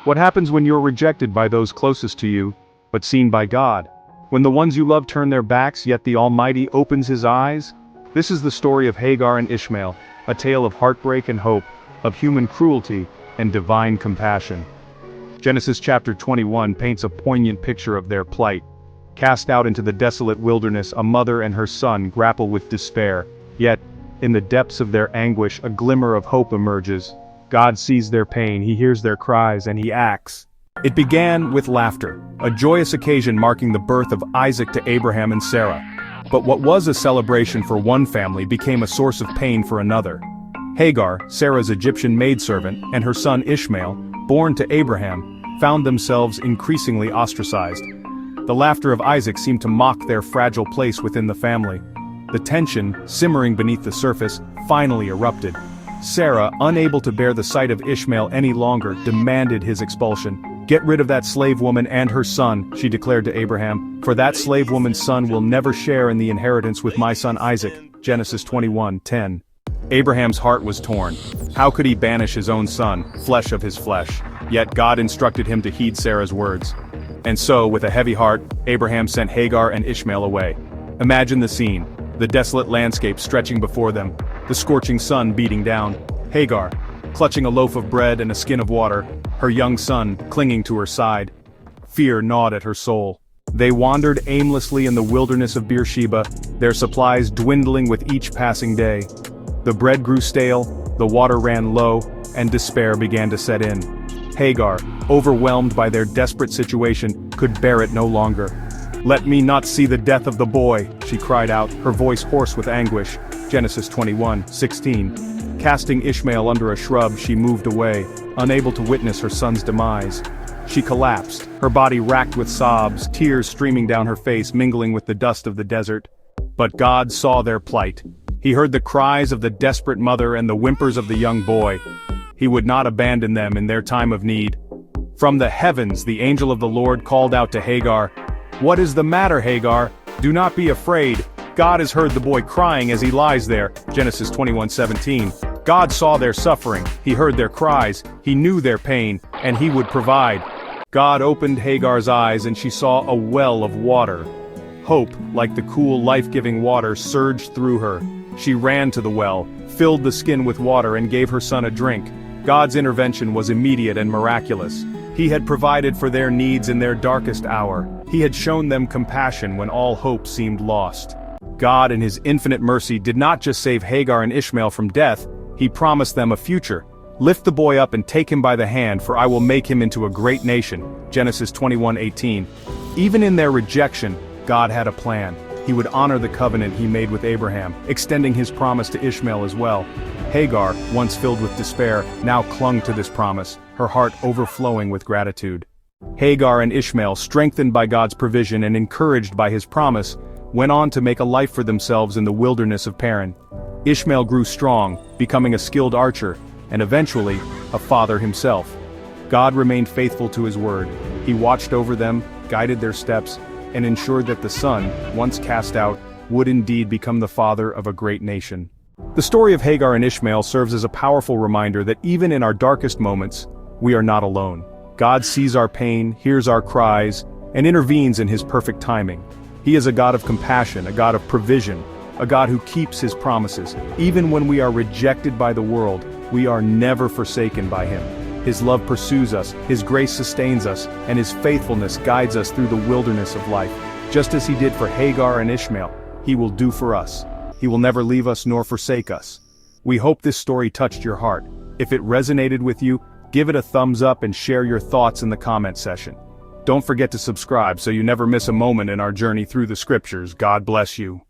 What happens when you're rejected by those closest to you, but seen by God? When the ones you love turn their backs, yet the Almighty opens his eyes? This is the story of Hagar and Ishmael, a tale of heartbreak and hope, of human cruelty and divine compassion. Genesis chapter 21 paints a poignant picture of their plight. Cast out into the desolate wilderness, a mother and her son grapple with despair. Yet, in the depths of their anguish, a glimmer of hope emerges. God sees their pain, he hears their cries, and he acts. It began with laughter, a joyous occasion marking the birth of Isaac to Abraham and Sarah. But what was a celebration for one family became a source of pain for another. Hagar, Sarah's Egyptian maidservant, and her son Ishmael, born to Abraham, found themselves increasingly ostracized. The laughter of Isaac seemed to mock their fragile place within the family. The tension, simmering beneath the surface, finally erupted. Sarah, unable to bear the sight of Ishmael any longer, demanded his expulsion. "Get rid of that slave woman and her son," she declared to Abraham, "for that slave woman's son will never share in the inheritance with my son Isaac." Genesis 21:10. Abraham's heart was torn. How could he banish his own son, flesh of his flesh? Yet God instructed him to heed Sarah's words. And so, with a heavy heart, Abraham sent Hagar and Ishmael away. Imagine the scene, the desolate landscape stretching before them, the scorching sun beating down. Hagar, clutching a loaf of bread and a skin of water, her young son clinging to her side. Fear gnawed at her soul. They wandered aimlessly in the wilderness of Beersheba, their supplies dwindling with each passing day. The bread grew stale, the water ran low, and despair began to set in. Hagar, overwhelmed by their desperate situation, could bear it no longer. "Let me not see the death of the boy," she cried out, her voice hoarse with anguish. Genesis 21:16. Casting Ishmael under a shrub, she moved away, unable to witness her son's demise. She collapsed, her body racked with sobs, tears streaming down her face, mingling with the dust of the desert. But God saw their plight. He heard the cries of the desperate mother and the whimpers of the young boy. He would not abandon them in their time of need. From the heavens, the angel of the Lord called out to Hagar, "What is the matter, Hagar? Do not be afraid. God has heard the boy crying as he lies there." Genesis 21:17. God saw their suffering, he heard their cries, he knew their pain, and he would provide. God opened Hagar's eyes and she saw a well of water. Hope, like the cool, life-giving water, surged through her. She ran to the well, filled the skin with water, and gave her son a drink. God's intervention was immediate and miraculous. He had provided for their needs in their darkest hour. He had shown them compassion when all hope seemed lost. God, in his infinite mercy, did not just save Hagar and Ishmael from death, he promised them a future. "Lift the boy up and take him by the hand, for I will make him into a great nation." Genesis 21:18. Even in their rejection, God had a plan. He would honor the covenant he made with Abraham, extending his promise to Ishmael as well. Hagar, once filled with despair, now clung to this promise, her heart overflowing with gratitude. Hagar and Ishmael, strengthened by God's provision and encouraged by his promise, went on to make a life for themselves in the wilderness of Paran. Ishmael grew strong, becoming a skilled archer, and eventually, a father himself. God remained faithful to his word. He watched over them, guided their steps, and ensured that the son, once cast out, would indeed become the father of a great nation. The story of Hagar and Ishmael serves as a powerful reminder that even in our darkest moments, we are not alone. God sees our pain, hears our cries, and intervenes in his perfect timing. He is a God of compassion, a God of provision, a God who keeps his promises. Even when we are rejected by the world, we are never forsaken by him. His love pursues us, his grace sustains us, and his faithfulness guides us through the wilderness of life. Just as he did for Hagar and Ishmael, he will do for us. He will never leave us nor forsake us. We hope this story touched your heart. If it resonated with you, give it a thumbs up and share your thoughts in the comment section. Don't forget to subscribe so you never miss a moment in our journey through the scriptures. God bless you.